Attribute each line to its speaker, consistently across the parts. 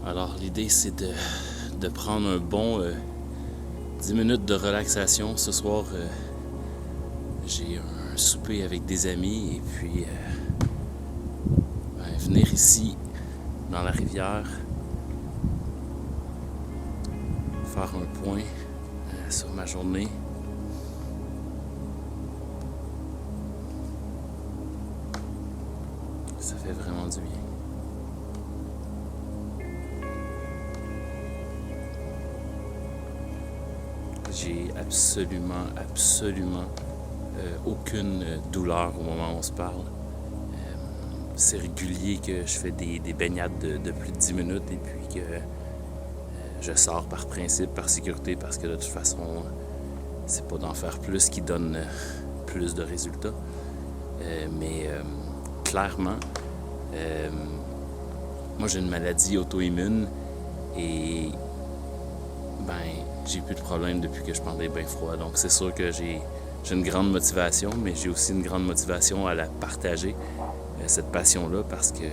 Speaker 1: Alors l'idée c'est de prendre un bon 10 minutes de relaxation. Ce soir, j'ai un souper avec des amis et puis venir ici dans la rivière, faire un point sur ma journée. Ça fait vraiment du bien. J'ai absolument aucune douleur au moment où on se parle. C'est régulier que je fais des baignades de plus de 10 minutes et puis que je sors par principe, par sécurité, parce que de toute façon, c'est pas d'en faire plus qui donne plus de résultats. Mais clairement, moi j'ai une maladie auto-immune et j'ai plus de problème depuis que je prends des bains froids. Donc c'est sûr que j'ai une grande motivation, mais j'ai aussi une grande motivation à la partager, cette passion-là, parce que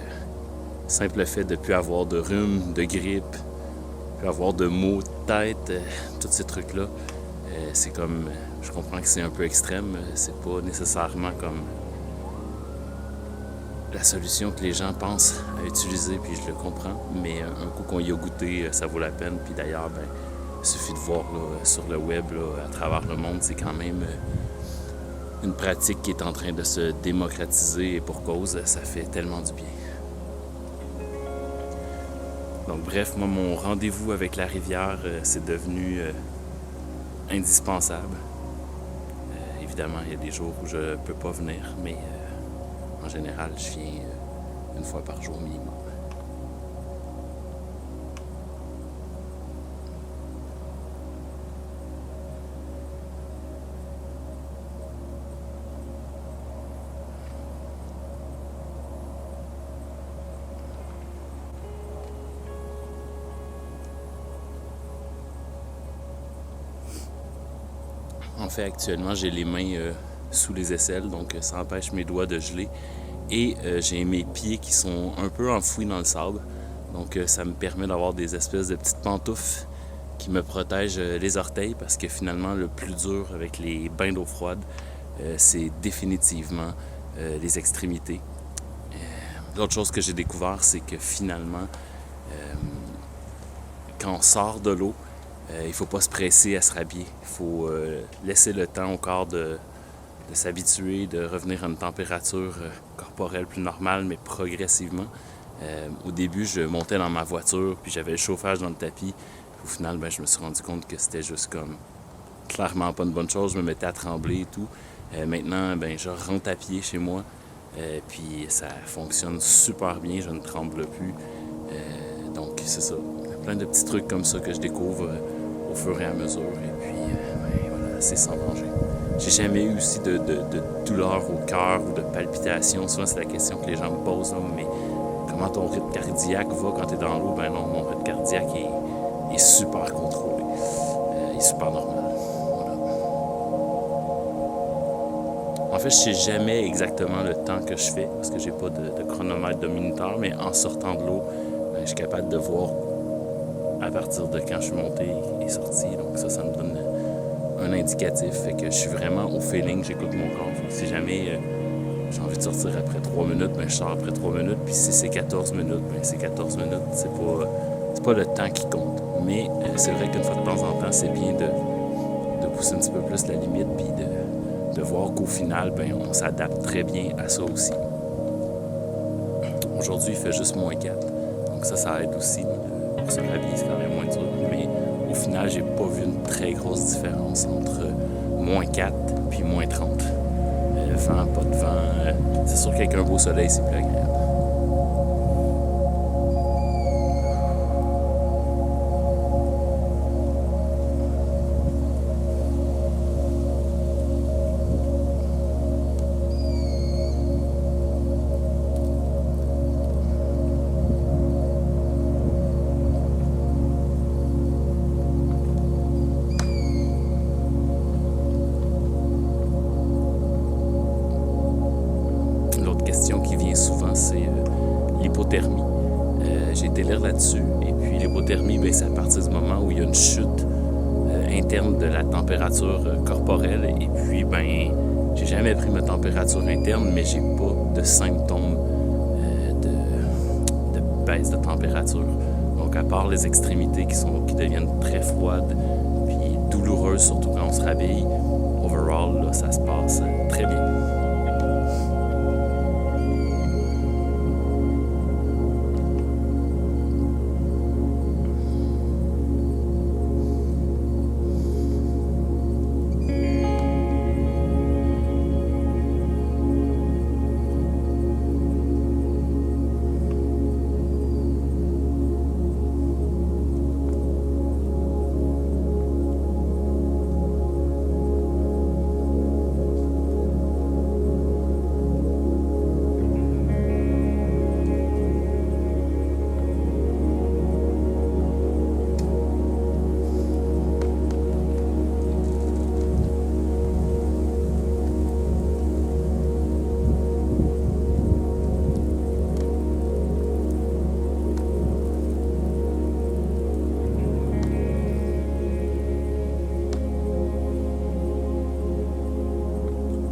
Speaker 1: simple fait de ne plus avoir de rhume, de grippe, de plus avoir de maux de tête, tous ces trucs-là, c'est comme, je comprends que c'est un peu extrême, c'est pas nécessairement comme la solution que les gens pensent à utiliser, puis je le comprends, mais un coup qu'on y a goûté, ça vaut la peine. Puis d'ailleurs, il suffit de voir là, sur le web, là, à travers le monde, c'est quand même une pratique qui est en train de se démocratiser et pour cause, ça fait tellement du bien. Donc bref, moi, mon rendez-vous avec la rivière, c'est devenu indispensable. Évidemment, il y a des jours où je ne peux pas venir, mais en général, je viens une fois par jour minimum. En fait, actuellement, j'ai les mains sous les aisselles, donc ça empêche mes doigts de geler. Et j'ai mes pieds qui sont un peu enfouis dans le sable. Donc ça me permet d'avoir des espèces de petites pantoufles qui me protègent les orteils, parce que finalement, le plus dur avec les bains d'eau froide, c'est définitivement les extrémités. L'autre chose que j'ai découvert, c'est que finalement, quand on sort de l'eau, il ne faut pas se presser à se rhabiller. Il faut laisser le temps au corps de s'habituer, de revenir à une température corporelle plus normale, mais progressivement. Au début, je montais dans ma voiture, puis j'avais le chauffage dans le tapis. Au final, je me suis rendu compte que c'était juste comme clairement pas une bonne chose. Je me mettais à trembler et tout. Maintenant, je rentre à pied chez moi, puis ça fonctionne super bien. Je ne tremble plus. Donc, c'est ça. Il y a plein de petits trucs comme ça que je découvre au fur et à mesure. Et puis, voilà, c'est sans danger. J'ai jamais eu aussi de douleur au cœur ou de palpitations. Souvent, c'est la question que les gens me posent. Là, mais comment ton rythme cardiaque va quand tu es dans l'eau? Ben non, mon rythme cardiaque est super contrôlé. Il est super normal. Voilà. En fait, je sais jamais exactement le temps que je fais parce que j'ai pas de chronomètre de minuteur, mais en sortant de l'eau, je suis capable de voir à partir de quand je suis monté et sorti. Donc ça me donne un indicatif. Fait que je suis vraiment au feeling, j'écoute mon corps. Fait que si jamais j'ai envie de sortir après 3 minutes, je sors après 3 minutes. Puis si c'est 14 minutes, c'est 14 minutes. C'est pas le temps qui compte. Mais c'est vrai qu'une fois de temps en temps, c'est bien de pousser un petit peu plus la limite puis de voir qu'au final, on s'adapte très bien à ça aussi. Aujourd'hui, il fait juste -4. Donc ça aide aussi. Pour se rhabiller, c'est quand même moins dur. Mais au final, j'ai pas vu une très grosse différence entre -4 puis -30. Vent, pas de vent. C'est sûr qu'avec un beau soleil, c'est plus agréable. Qui vient souvent, c'est l'hypothermie. J'ai été lire là-dessus et puis Puis l'hypothermie, ben, c'est à partir du moment où il y a une chute interne de la température corporelle. Et puis, ben, j'ai jamais pris ma température interne, mais j'ai pas de symptômes de baisse de température. Donc, à part les extrémités qui deviennent très froides, puis douloureuses, surtout quand on se rhabille, overall, là, ça se passe très bien.